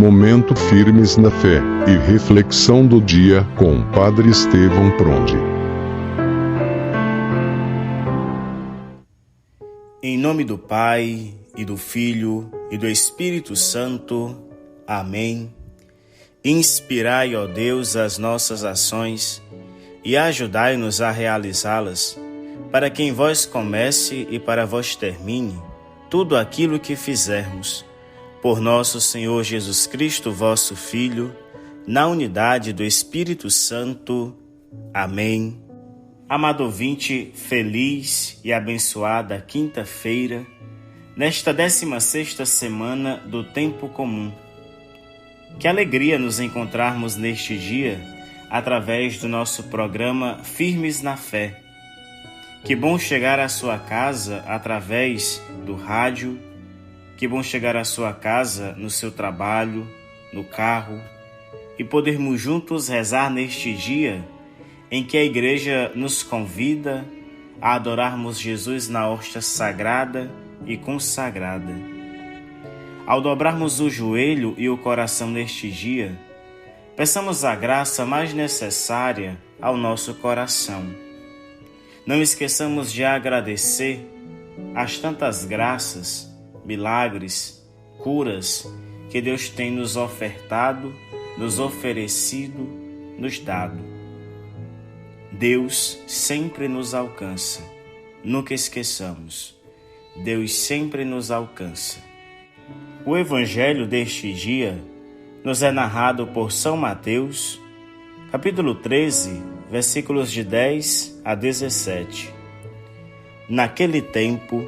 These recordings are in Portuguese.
Momento Firmes na Fé e Reflexão do Dia com o Padre Estevão Pronde. Em nome do Pai, e do Filho, e do Espírito Santo. Amém. Inspirai, ó Deus, as nossas ações e ajudai-nos a realizá-las, para que em vós comece e para vós termine tudo aquilo que fizermos. Por nosso Senhor Jesus Cristo, vosso Filho, na unidade do Espírito Santo. Amém. Amado ouvinte, feliz e abençoada quinta-feira, nesta 16ª semana do Tempo Comum. Que alegria nos encontrarmos neste dia, através do nosso programa Firmes na Fé. Que bom chegar à sua casa através do rádio. Que bom chegar à sua casa, no seu trabalho, no carro, e podermos juntos rezar neste dia em que a Igreja nos convida a adorarmos Jesus na hóstia sagrada e consagrada. Ao dobrarmos o joelho e o coração neste dia, peçamos a graça mais necessária ao nosso coração. Não esqueçamos de agradecer as tantas graças, milagres, curas que Deus tem nos ofertado, nos oferecido, nos dado. Deus sempre nos alcança. Nunca esqueçamos. Deus sempre nos alcança. O Evangelho deste dia nos é narrado por São Mateus, capítulo 13, versículos de 10 a 17. Naquele tempo,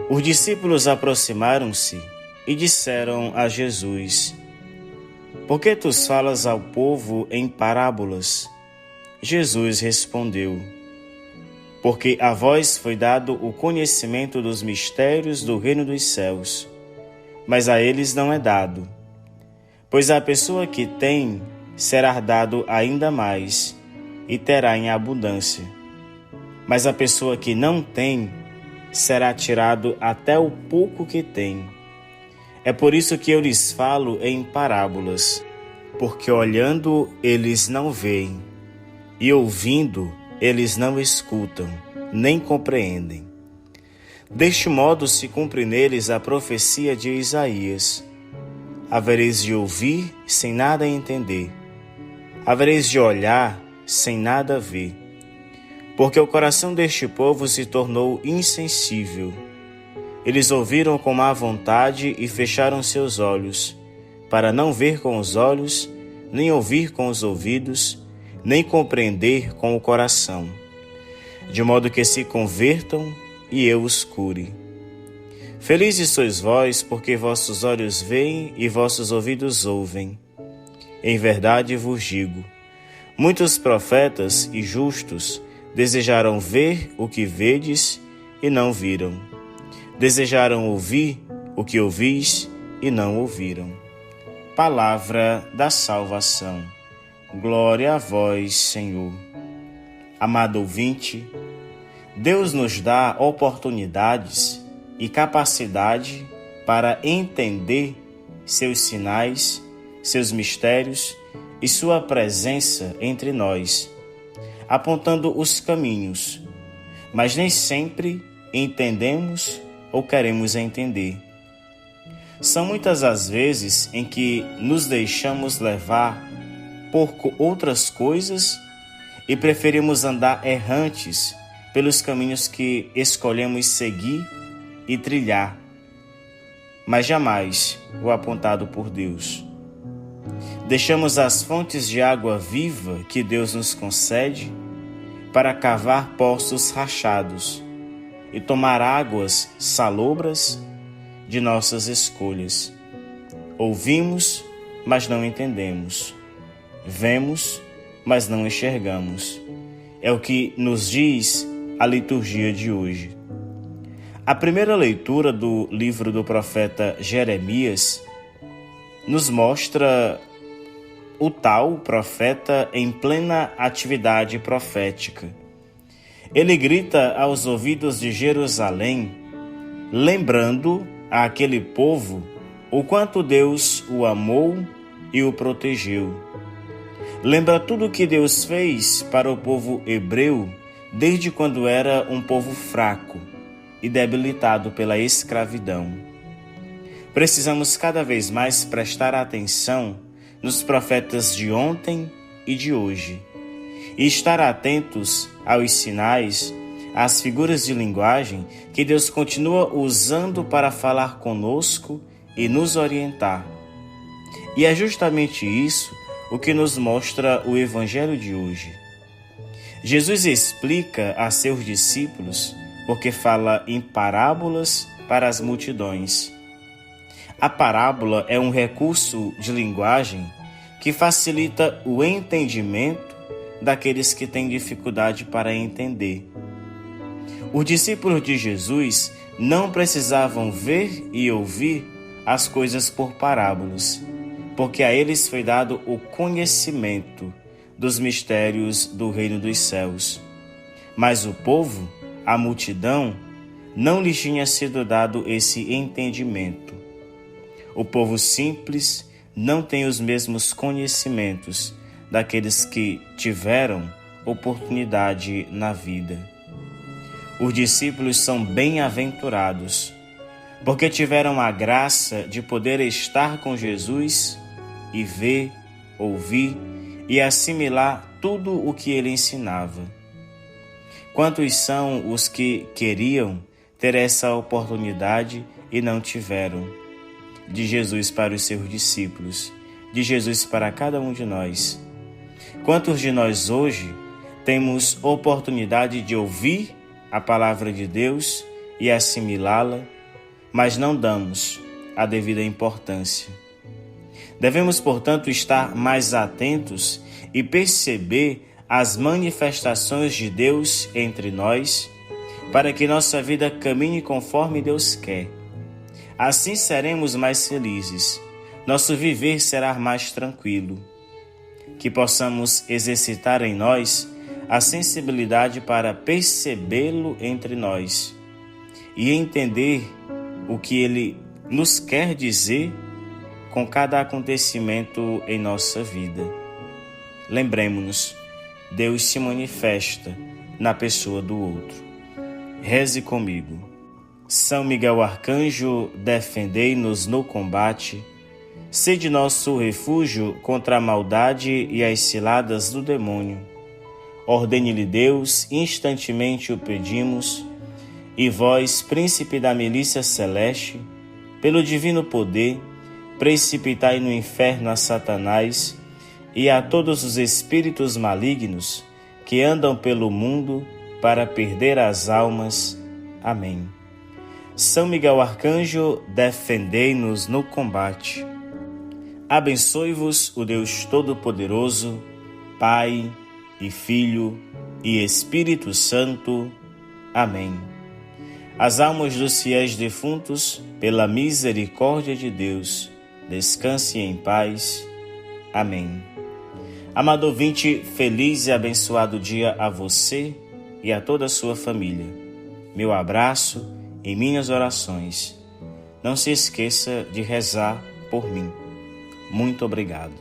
os discípulos aproximaram-se e disseram a Jesus: Por que tu falas ao povo em parábolas? Jesus respondeu: Porque a vós foi dado o conhecimento dos mistérios do reino dos céus, mas a eles não é dado. Pois a pessoa que tem será dado ainda mais e terá em abundância. Mas a pessoa que não tem será tirado até o pouco que tem. É por isso que eu lhes falo em parábolas, porque olhando eles não veem, e ouvindo eles não escutam, nem compreendem. Deste modo se cumpre neles a profecia de Isaías: havereis de ouvir sem nada entender, havereis de olhar sem nada ver. Porque o coração deste povo se tornou insensível. Eles ouviram com má vontade e fecharam seus olhos, para não ver com os olhos, nem ouvir com os ouvidos, nem compreender com o coração, de modo que se convertam e eu os cure. Felizes sois vós, porque vossos olhos veem e vossos ouvidos ouvem. Em verdade vos digo, muitos profetas e justos desejaram ver o que vedes e não viram. Desejaram ouvir o que ouvis e não ouviram. Palavra da salvação. Glória a vós, Senhor. Amado ouvinte, Deus nos dá oportunidades e capacidade para entender seus sinais, seus mistérios e sua presença entre nós, apontando os caminhos, mas nem sempre entendemos ou queremos entender. São muitas as vezes em que nos deixamos levar por outras coisas e preferimos andar errantes pelos caminhos que escolhemos seguir e trilhar, mas jamais o apontado por Deus. Deixamos as fontes de água viva que Deus nos concede para cavar poços rachados e tomar águas salobras de nossas escolhas. Ouvimos, mas não entendemos. Vemos, mas não enxergamos. É o que nos diz a liturgia de hoje. A primeira leitura do livro do profeta Jeremias nos mostra o tal profeta em plena atividade profética. Ele grita aos ouvidos de Jerusalém, lembrando àquele povo o quanto Deus o amou e o protegeu. Lembra tudo o que Deus fez para o povo hebreu desde quando era um povo fraco e debilitado pela escravidão. Precisamos cada vez mais prestar atenção nos profetas de ontem e de hoje e estar atentos aos sinais, às figuras de linguagem que Deus continua usando para falar conosco e nos orientar. E é justamente isso o que nos mostra o Evangelho de hoje. Jesus explica a seus discípulos porque fala em parábolas para as multidões. A parábola é um recurso de linguagem que facilita o entendimento daqueles que têm dificuldade para entender. Os discípulos de Jesus não precisavam ver e ouvir as coisas por parábolas, porque a eles foi dado o conhecimento dos mistérios do reino dos céus. Mas o povo, a multidão, não lhes tinha sido dado esse entendimento. O povo simples não tem os mesmos conhecimentos daqueles que tiveram oportunidade na vida. Os discípulos são bem-aventurados, porque tiveram a graça de poder estar com Jesus e ver, ouvir e assimilar tudo o que ele ensinava. Quantos são os que queriam ter essa oportunidade e não tiveram? De Jesus para os seus discípulos, de Jesus para cada um de nós. Quantos de nós hoje temos oportunidade de ouvir a palavra de Deus e assimilá-la, mas não damos a devida importância? Devemos, portanto, estar mais atentos e perceber as manifestações de Deus entre nós, para que nossa vida caminhe conforme Deus quer. Assim seremos mais felizes, nosso viver será mais tranquilo. Que possamos exercitar em nós a sensibilidade para percebê-lo entre nós e entender o que ele nos quer dizer com cada acontecimento em nossa vida. Lembremos-nos, Deus se manifesta na pessoa do outro. Reze comigo. São Miguel Arcanjo, defendei-nos no combate. Sede nosso refúgio contra a maldade e as ciladas do demônio. Ordene-lhe Deus, instantemente o pedimos, e vós, príncipe da milícia celeste, pelo divino poder, precipitai no inferno a Satanás e a todos os espíritos malignos que andam pelo mundo para perder as almas. Amém. São Miguel Arcanjo, defendei-nos no combate. Abençoe-vos o Deus Todo-Poderoso, Pai e Filho e Espírito Santo. Amém. As almas dos fiéis defuntos, pela misericórdia de Deus, descansem em paz. Amém. Amado ouvinte, feliz e abençoado dia a você e a toda a sua família. Meu abraço e minhas orações. Não se esqueça de rezar por mim. Muito obrigado.